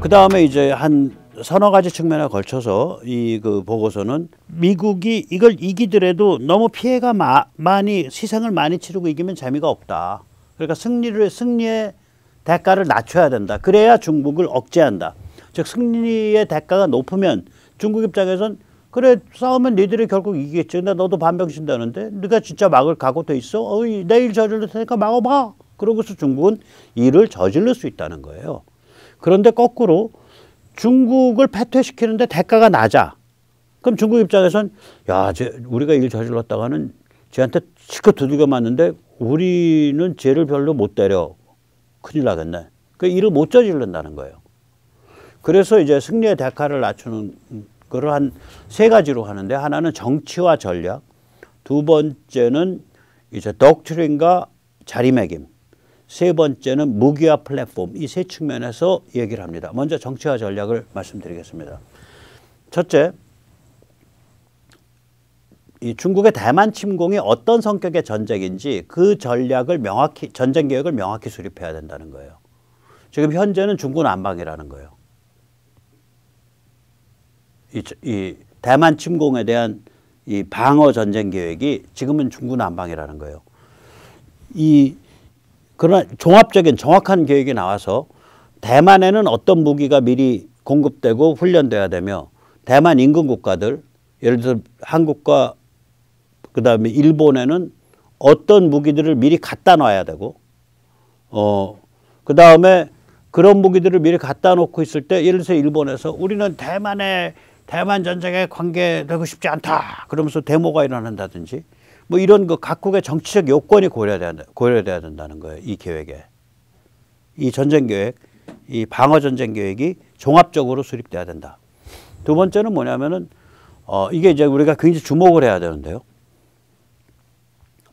그 다음에 이제 한 서너 가지 측면에 걸쳐서 이 그 보고서는 미국이 이걸 이기더라도 너무 피해가 많이 희생을 많이 치르고 이기면 재미가 없다. 그러니까 승리의 대가를 낮춰야 된다. 그래야 중국을 억제한다. 즉 승리의 대가가 높으면 중국 입장에선 그래 싸우면 니들이 결국 이기겠지. 근데 너도 반병신다는데 네가 진짜 막을 각오 돼 있어? 어이 내일 저질러 테니까 막아봐. 그러고서 중국은 이를 저질러 수 있다는 거예요. 그런데 거꾸로 중국을 패퇴시키는데 대가가 낮아. 그럼 중국 입장에선 야, 우리가 일 저질렀다가는 쟤한테 실컷 두들겨 맞는데 우리는 쟤를 별로 못 때려. 큰일 나겠네. 그 일을 못 저지른다는 거예요. 그래서 이제 승리의 대가를 낮추는 거를 한 세 가지로 하는데 하나는 정치와 전략, 두 번째는 이제 독트린과 자리매김, 세 번째는 무기와 플랫폼, 이 세 측면에서 얘기를 합니다. 먼저 정치와 전략을 말씀드리겠습니다. 첫째, 이 중국의 대만 침공이 어떤 성격의 전쟁인지 그 전략을 명확히, 전쟁 계획을 명확히 수립해야 된다는 거예요. 지금 현재는 중구난방이라는 거예요. 이 대만 침공에 대한 이 방어 전쟁 계획이 지금은 중구난방이라는 거예요. 그러나 종합적인 정확한 계획이 나와서 대만에는 어떤 무기가 미리 공급되고 훈련돼야 되며 대만 인근 국가들 예를 들어 한국과 그다음에 일본에는 어떤 무기들을 미리 갖다 놔야 되고 그다음에 그런 무기들을 미리 갖다 놓고 있을 때 예를 들어서 일본에서 우리는 대만 전쟁에 관계되고 싶지 않다 그러면서 데모가 일어난다든지 뭐 이런 그 각국의 정치적 요건이 고려돼야 된다는 거예요. 이 계획에. 이 전쟁 계획, 이 방어 전쟁 계획이 종합적으로 수립돼야 된다. 두 번째는 뭐냐면은 이게 이제 우리가 굉장히 주목을 해야 되는데요.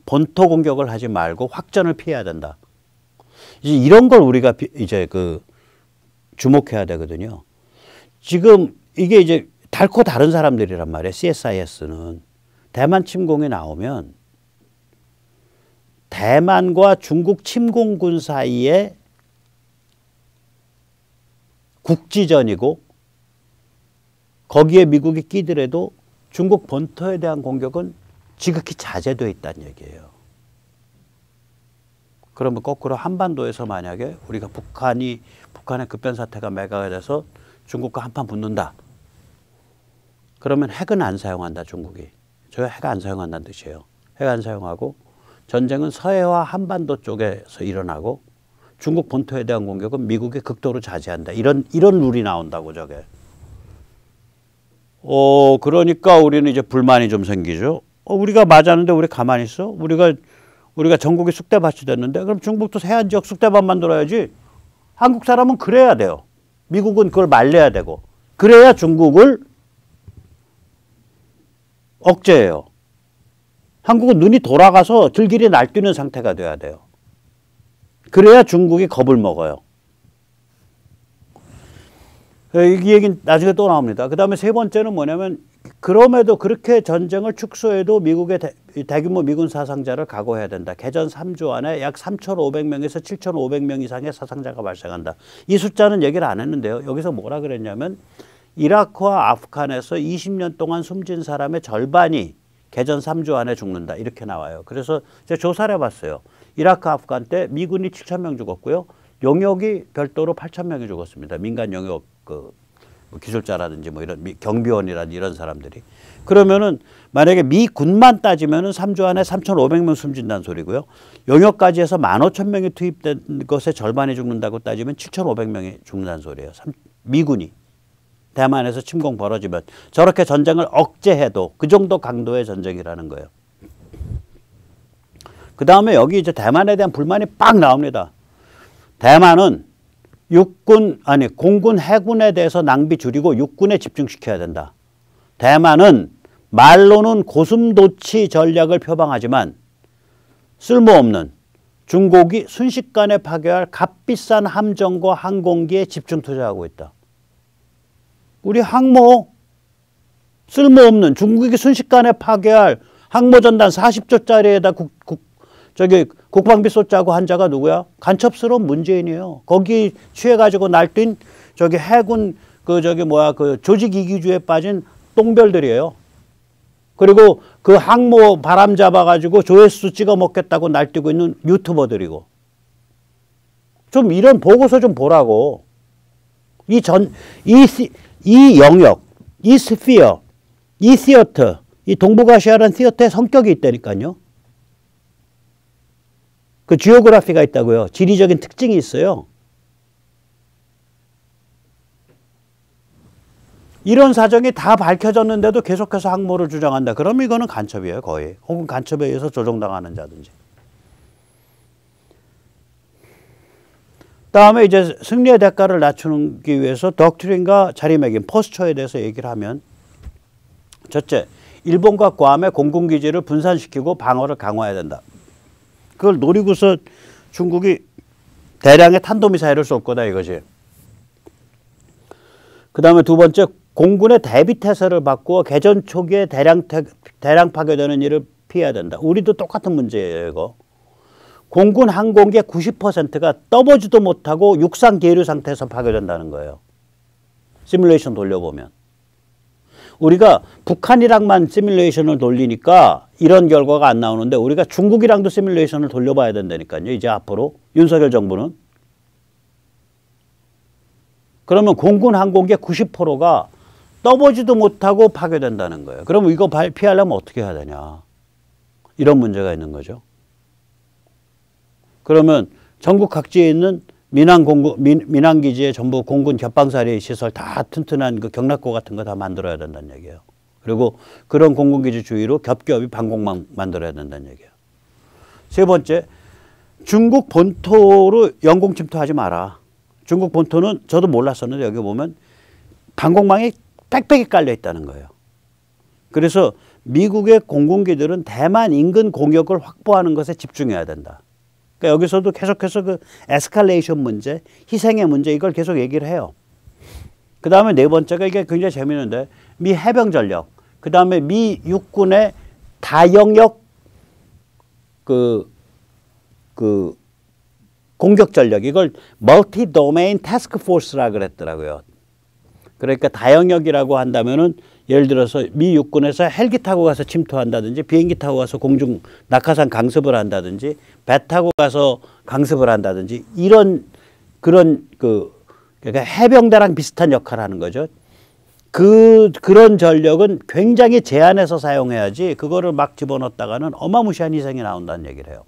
본토 공격을 하지 말고 확전을 피해야 된다. 이제 이런 걸 우리가 이제 주목해야 되거든요. 지금 이게 이제 달코 다른 사람들이란 말이에요. CSIS는. 대만 침공이 나오면 대만과 중국 침공군 사이에 국지전이고 거기에 미국이 끼더라도 중국 본토에 대한 공격은 지극히 자제되어 있다는 얘기예요. 그러면 거꾸로 한반도에서 만약에 우리가 북한의 급변사태가 매가가 돼서 중국과 한판 붙는다. 그러면 핵은 안 사용한다, 중국이. 저 핵 안 사용한다는 뜻이에요. 핵 안 사용하고 전쟁은 서해와 한반도 쪽에서 일어나고 중국 본토에 대한 공격은 미국이 극도로 자제한다. 이런 룰이 나온다고 저게. 그러니까 우리는 이제 불만이 좀 생기죠. 우리가 맞았는데 우리 가만히 있어? 우리가 전국이 쑥대밭이 됐는데 그럼 중국도 해안 지역 쑥대밭 만들어야지. 한국 사람은 그래야 돼요. 미국은 그걸 말려야 되고. 그래야 중국을 억제해요. 한국은 눈이 돌아가서 들길이 날뛰는 상태가 돼야 돼요. 그래야 중국이 겁을 먹어요. 이 얘기는 나중에 또 나옵니다. 그 다음에 세 번째는 뭐냐면 그럼에도 그렇게 전쟁을 축소해도 미국의 대규모 미군 사상자를 각오해야 된다. 개전 3주 안에 약 3,500명에서 7,500명 이상의 사상자가 발생한다. 이 숫자는 얘기를 안 했는데요. 여기서 뭐라 그랬냐면 이라크와 아프간에서 20년 동안 숨진 사람의 절반이 개전 3주 안에 죽는다. 이렇게 나와요. 그래서 제가 조사를 해봤어요. 이라크, 아프간 때 미군이 7,000명 죽었고요. 용역이 별도로 8,000명이 죽었습니다. 민간 용역 기술자라든지 뭐 이런 경비원이라든지 이런 사람들이. 그러면은 만약에 미군만 따지면은 3주 안에 3,500명 숨진다는 소리고요. 용역까지 해서 15,000명이 투입된 것의 절반이 죽는다고 따지면 7,500명이 죽는다는 소리예요. 미군이. 대만에서 침공 벌어지면 저렇게 전쟁을 억제해도 그 정도 강도의 전쟁이라는 거예요. 그 다음에 여기 이제 대만에 대한 불만이 빡 나옵니다. 대만은 공군, 해군에 대해서 낭비 줄이고 육군에 집중시켜야 된다. 대만은 말로는 고슴도치 전략을 표방하지만 쓸모없는 중국이 순식간에 파괴할 값비싼 함정과 항공기에 집중 투자하고 있다. 우리 항모 쓸모없는 중국이 순식간에 파괴할 항모전단 40조짜리에다 국방비 쏟자고 한 자가 누구야? 간첩스러운 문재인이에요. 거기 취해가지고 날뛴 저기 해군 그 조직 이기주의에 빠진 똥별들이에요. 그리고 그 항모 바람 잡아가지고 조회수 찍어 먹겠다고 날뛰고 있는 유튜버들이고. 좀 이런 보고서 좀 보라고. 이 영역, 이 스피어, 이 시어터, 이 동북아시아라는 시어터의 성격이 있다니까요. 그 지오그래피가 있다고요. 지리적인 특징이 있어요. 이런 사정이 다 밝혀졌는데도 계속해서 항모를 주장한다. 그러면 이거는 간첩이에요, 거의. 혹은 간첩에 의해서 조종당하는 자든지. 다음에 이제 승리의 대가를 낮추기 위해서 덕트린과 자리매김, 포스처에 대해서 얘기를 하면, 첫째, 일본과 괌의 공군기지를 분산시키고 방어를 강화해야 된다. 그걸 노리고서 중국이 대량의 탄도미사일을 쏠 거다 이거지. 그 다음에 두 번째, 공군의 대비태세를 바꾸어 개전 초기에 대량 파괴되는 일을 피해야 된다. 우리도 똑같은 문제예요, 이거. 공군 항공기의 90%가 떠보지도 못하고 육상 계류 상태에서 파괴된다는 거예요. 시뮬레이션 돌려보면. 우리가 북한이랑만 시뮬레이션을 돌리니까 이런 결과가 안 나오는데 우리가 중국이랑도 시뮬레이션을 돌려봐야 된다니까요. 이제 앞으로 윤석열 정부는. 그러면 공군 항공기의 90%가 떠보지도 못하고 파괴된다는 거예요. 그러면 이거 피하려면 어떻게 해야 되냐. 이런 문제가 있는 거죠. 그러면 전국 각지에 있는 민항기지에 전부 공군 겹방사리 시설 다 튼튼한 그 경락고 같은 거 다 만들어야 된다는 얘기예요. 그리고 그런 공군기지 주위로 겹겹이 방공망 만들어야 된다는 얘기예요. 세 번째, 중국 본토로 영공 침투하지 마라. 중국 본토는 저도 몰랐었는데 여기 보면 방공망이 빽빽이 깔려 있다는 거예요. 그래서 미국의 공군기들은 대만 인근 공역을 확보하는 것에 집중해야 된다. 그러니까 여기서도 계속해서 그 에스컬레이션 문제, 희생의 문제 이걸 계속 얘기를 해요. 그 다음에 네 번째가 이게 굉장히 재미있는데 미 해병 전력, 그 다음에 미 육군의 다영역 공격 전력, 이걸 멀티 도메인 태스크 포스라 그랬더라고요. 그러니까 다영역이라고 한다면은 예를 들어서 미 육군에서 헬기 타고 가서 침투한다든지 비행기 타고 가서 공중 낙하산 강습을 한다든지 배 타고 가서 강습을 한다든지 그런 그러니까 해병대랑 비슷한 역할을 하는 거죠. 그런 전력은 굉장히 제한해서 사용해야지 그거를 막 집어넣었다가는 어마무시한 희생이 나온다는 얘기를 해요.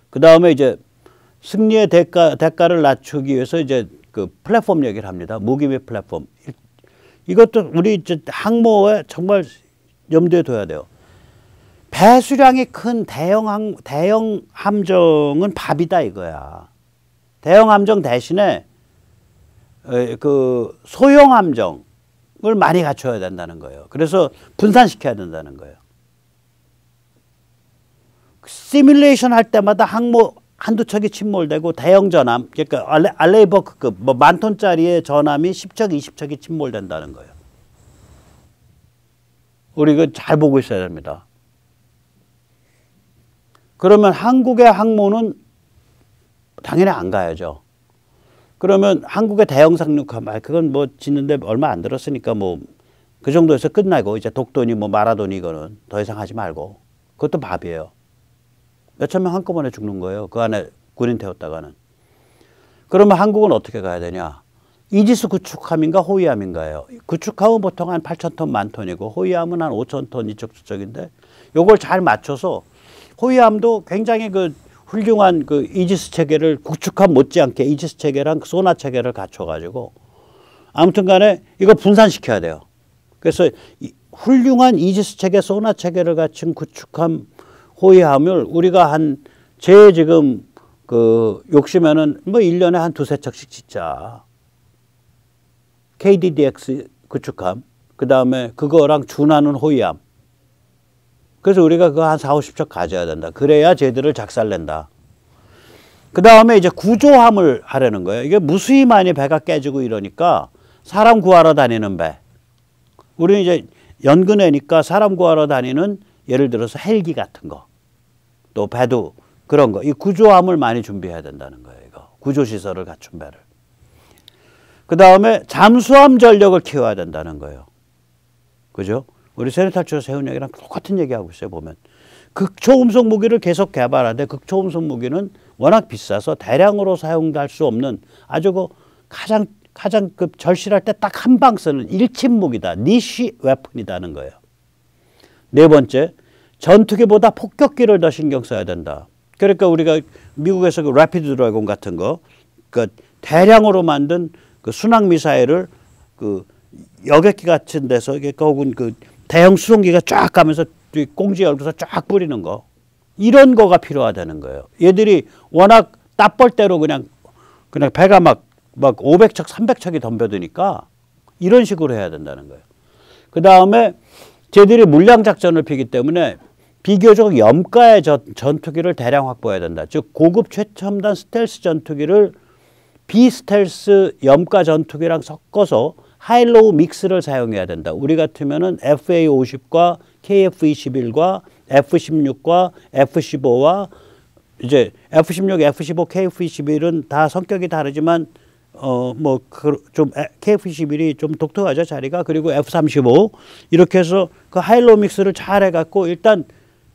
그 다음에 이제 승리의 대가를 낮추기 위해서 이제 그 플랫폼 얘기를 합니다. 무기 및 플랫폼. 이것도 우리 이제 항모에 정말 염두에 둬야 돼요. 배수량이 큰 대형 함정은 밥이다 이거야. 대형 함정 대신에 그 소형 함정을 많이 갖춰야 된다는 거예요. 그래서 분산시켜야 된다는 거예요. 시뮬레이션 할 때마다 항모 한두 척이 침몰되고 대형 전함, 그러니까 알레이버크급 뭐 10,000톤짜리의 전함이 10척, 20척이 침몰된다는 거예요. 우리 이거 잘 보고 있어야 됩니다. 그러면 한국의 항모는 당연히 안 가야죠. 그러면 한국의 대형 상륙함, 그건 뭐 짓는데 얼마 안 들었으니까 뭐 그 정도에서 끝나고 이제 독도니 뭐 마라도니 이거는 더 이상 하지 말고 그것도 밥이에요. 몇천 명 한꺼번에 죽는 거예요. 그 안에 군인 태웠다가는. 그러면 한국은 어떻게 가야 되냐. 이지스 구축함인가 호위함인가요. 구축함은 보통 한 8,000톤, 10,000톤이고 호위함은 한 5,000톤 이쪽 저쪽인데 요걸 잘 맞춰서 호위함도 굉장히 그 훌륭한 그 이지스 체계를 구축함 못지않게 이지스 체계랑 소나 체계를 갖춰가지고 아무튼 간에 이거 분산시켜야 돼요. 그래서 훌륭한 이지스 체계, 소나 체계를 갖춘 구축함 호위함을 우리가 제 지금 욕심에는 뭐 1년에 한 두세 척씩 짓자. KDDX 구축함, 그 다음에 그거랑 준하는 호위함. 그래서 우리가 그거 한 4, 50척 가져야 된다. 그래야 쟤들을 작살낸다. 그 다음에 이제 구조함을 하려는 거예요. 이게 무수히 많이 배가 깨지고 이러니까 사람 구하러 다니는 배. 우리는 이제 연근해니까 사람 구하러 다니는 예를 들어서 헬기 같은 거. 또 배도 그런 거. 이 구조함을 많이 준비해야 된다는 거예요. 이거. 구조시설을 갖춘 배를. 그 다음에 잠수함 전력을 키워야 된다는 거예요. 그죠? 우리 세네탈출을 세운 얘기랑 똑같은 얘기하고 있어요. 보면. 극초음속 무기를 계속 개발하되 극초음속 무기는 워낙 비싸서 대량으로 사용할 수 없는 아주 그 가장 절실할 때 딱 한 방 쓰는 일침 무기다. 니쉬 웨폰이다는 거예요. 네 번째, 전투기보다 폭격기를 더 신경 써야 된다. 그러니까 우리가 미국에서 그 래피드 드래곤 같은 거, 그 대량으로 만든 그 순항 미사일을 그 여객기 같은 데서 혹은 그 대형 수송기가 쫙 가면서 꽁지 열고서 쫙 뿌리는 거, 이런 거가 필요하다는 거예요. 얘들이 워낙 따뻘대로 그냥 배가 막 500척, 300척이 덤벼드니까 이런 식으로 해야 된다는 거예요. 그 다음에 쟤들이 물량 작전을 피기 때문에 비교적 염가의 전투기를 대량 확보해야 된다. 즉 고급 최첨단 스텔스 전투기를 비스텔스 염가 전투기랑 섞어서 하이로우 믹스를 사용해야 된다. 우리 같으면은 FA-50과 KF-21과 F-16과 F-15와 이제 F-16, F-15, KF-21은 다 성격이 다르지만 좀 KF-21이 좀 독특하죠, 자리가. 그리고 F-35 이렇게 해서 그 하이로우 믹스를 잘 해갖고 일단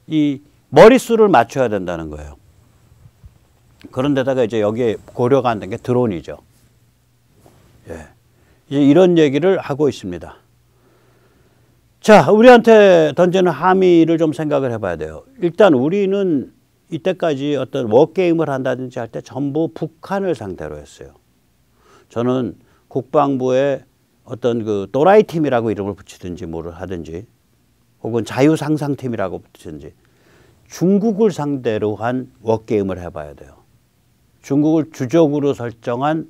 이 머릿수를 맞춰야 된다는 거예요. 그런데다가 이제 여기에 고려가 안 된 게 드론이죠. 예. 이제 이런 얘기를 하고 있습니다. 자, 우리한테 던지는 함의를 좀 생각을 해봐야 돼요. 일단 우리는 이때까지 어떤 워게임을 한다든지 할 때 전부 북한을 상대로 했어요. 저는 국방부에 어떤 그 또라이 팀이라고 이름을 붙이든지 뭐를 하든지 혹은 자유상상팀이라고 붙이든지 중국을 상대로 한 워게임을 해봐야 돼요. 중국을 주적으로 설정한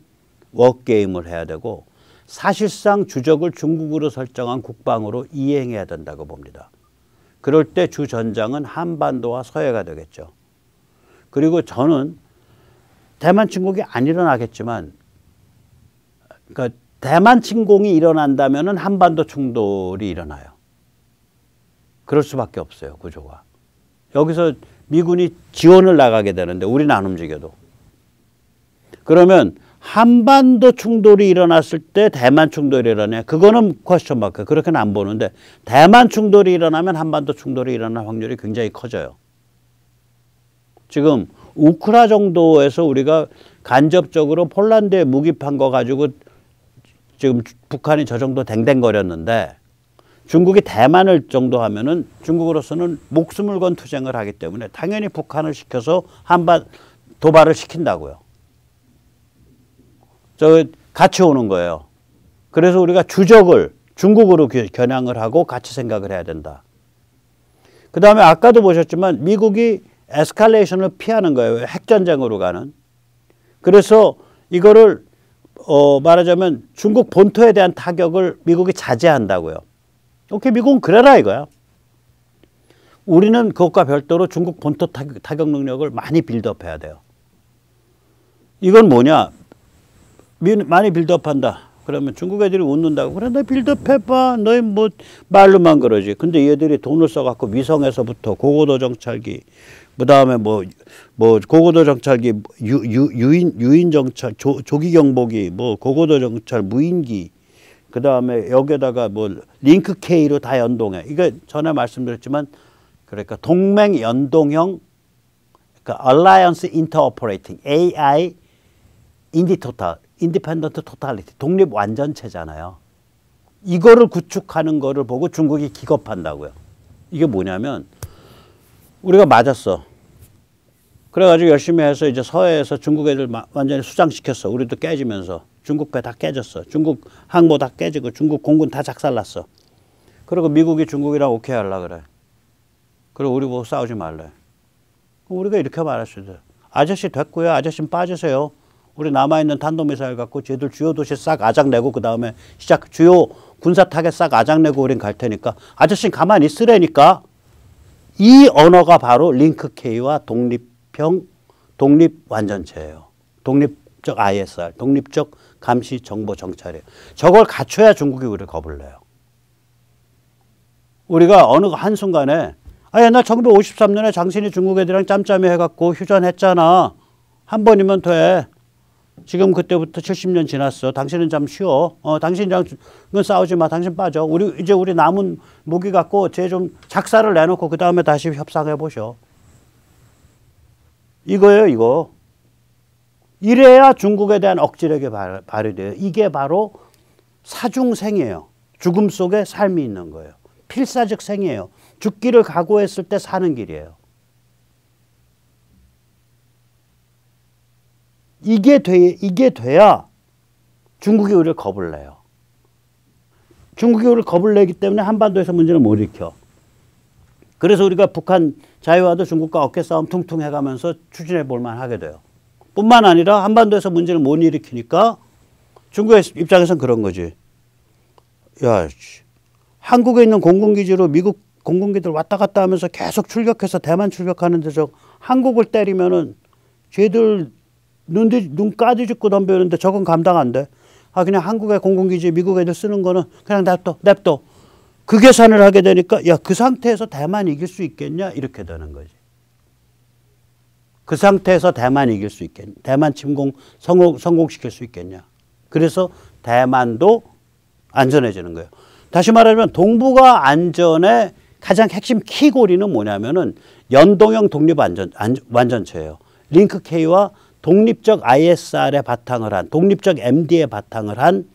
워게임을 해야 되고 사실상 주적을 중국으로 설정한 국방으로 이행해야 된다고 봅니다. 그럴 때 주전장은 한반도와 서해가 되겠죠. 그리고 저는 대만 침공이 안 일어나겠지만 그러니까 대만 침공이 일어난다면 한반도 충돌이 일어나요. 그럴 수밖에 없어요. 구조가. 여기서 미군이 지원을 나가게 되는데 우리는 안 움직여도. 그러면 한반도 충돌이 일어났을 때 대만 충돌이 일어나냐. 그거는 퀘스천 마크. 그렇게는 안 보는데 대만 충돌이 일어나면 한반도 충돌이 일어날 확률이 굉장히 커져요. 지금 우크라 정도에서 우리가 간접적으로 폴란드에 무기 판 거 가지고 지금 북한이 저 정도 댕댕거렸는데 중국이 대만을 정도 하면은 중국으로서는 목숨을 건 투쟁을 하기 때문에 당연히 북한을 시켜서 도발을 시킨다고요. 같이 오는 거예요. 그래서 우리가 주적을 중국으로 겨냥을 하고 같이 생각을 해야 된다. 그 다음에 아까도 보셨지만 미국이 에스컬레이션을 피하는 거예요. 핵전쟁으로 가는. 그래서 이거를 말하자면 중국 본토에 대한 타격을 미국이 자제한다고요. 오케이, 미국은 그래라 이거야. 우리는 그것과 별도로 중국 본토 타격 능력을 많이 빌드업해야 돼요. 이건 뭐냐? 많이 빌드업한다. 그러면 중국 애들이 웃는다고. 그래, 너 빌드업해봐. 너희 뭐 말로만 그러지. 근데 얘들이 돈을 써갖고 위성에서부터 고고도 정찰기, 그 다음에 뭐 고고도 정찰기, 유인 정찰, 조기 경보기, 뭐 고고도 정찰, 무인기, 그 다음에 여기에다가 뭐 링크 K로 다 연동해. 이거 전에 말씀드렸지만 그러니까 동맹 연동형, 그러니까 Alliance Interoperating AI 인디펜던트 토탈리티, 독립 완전체잖아요. 이거를 구축하는 거를 보고 중국이 기겁한다고요. 이게 뭐냐면 우리가 맞았어. 그래가지고 열심히 해서 이제 서해에서 중국 애들 완전히 수장시켰어. 우리도 깨지면서. 중국 배 다 깨졌어. 중국 항모 다 깨지고 중국 공군 다 작살났어. 그리고 미국이 중국이랑 오케이 하려고 그래. 그리고 우리 보고 싸우지 말래. 그럼 우리가 이렇게 말할 수 있어요. 아저씨 됐고요. 아저씨 빠지세요. 우리 남아있는 탄도미사일 갖고 쟤들 주요 도시 싹 아작내고 그 다음에 주요 군사 타겟 싹 아작내고 우린 갈 테니까 아저씨 가만히 있으라니까. 이 언어가 바로 링크 K와 독립 완전체예요. 독립적 ISR, 독립적 감시 정보 정찰이에요. 저걸 갖춰야 중국이 우리를 겁을 내요. 우리가 어느 한순간에 아, 옛날 1953년에 장신이 중국 애들이랑 짬짬이 해갖고 휴전했잖아. 한 번이면 돼. 지금 그때부터 70년 지났어. 당신은 좀 쉬어. 당신이랑 싸우지 마. 당신 빠져. 우리 남은 무기 갖고 쟤 좀 작사를 내놓고 그 다음에 다시 협상해 보셔. 이거예요, 이거. 이래야 중국에 대한 억지력이 발휘돼요. 이게 바로 사중생이에요. 죽음 속에 삶이 있는 거예요. 필사적 생이에요. 죽기를 각오했을 때 사는 길이에요. 이게 돼야 중국이 우리를 겁을 내요. 중국이 우리를 겁을 내기 때문에 한반도에서 문제를 못 일으켜. 그래서 우리가 북한 자유화도 중국과 어깨싸움 퉁퉁 해가면서 추진해 볼 만하게 돼요. 뿐만 아니라 한반도에서 문제를 못 일으키니까 중국의 입장에서는 그런 거지. 야, 한국에 있는 공군기지로 미국 공군기들 왔다 갔다 하면서 계속 출격해서 대만 출격하는데 한국을 때리면은 쟤들 눈 까뒤집고 덤벼는데 저건 감당 안 돼. 아, 그냥 한국의 공군기지 미국 애들 쓰는 거는 그냥 냅둬. 그 계산을 하게 되니까 야, 그 상태에서 대만 이길 수 있겠냐? 이렇게 되는 거지. 그 상태에서 대만 이길 수 있겠냐? 대만 침공 성공시킬 수 있겠냐? 그래서 대만도 안전해지는 거예요. 다시 말하면 동북아 안전의 가장 핵심 키고리는 뭐냐면은 연동형 독립완전체예요. 링크 K와 독립적 ISR에 바탕을 한, 독립적 MD에 바탕을 한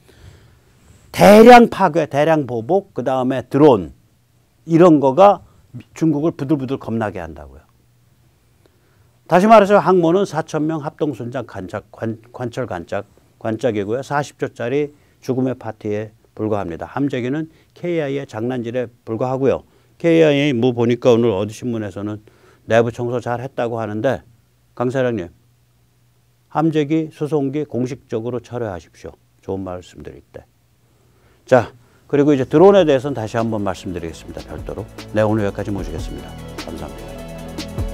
대량 파괴, 대량 보복, 그 다음에 드론, 이런 거가 중국을 부들부들 겁나게 한다고요. 다시 말해서 항모는 4,000명 합동순장 관철 관짝이고요. 40조짜리 죽음의 파티에 불과합니다. 함재기는 KI의 장난질에 불과하고요. KI 뭐 보니까 오늘 어디 신문에서는 내부 청소 잘 했다고 하는데, 강 사장님, 함재기, 수송기 공식적으로 철회하십시오. 좋은 말씀 드릴 때. 자, 그리고 이제 드론에 대해서는 다시 한번 말씀드리겠습니다. 별도로. 네, 오늘 여기까지 모시겠습니다. 감사합니다.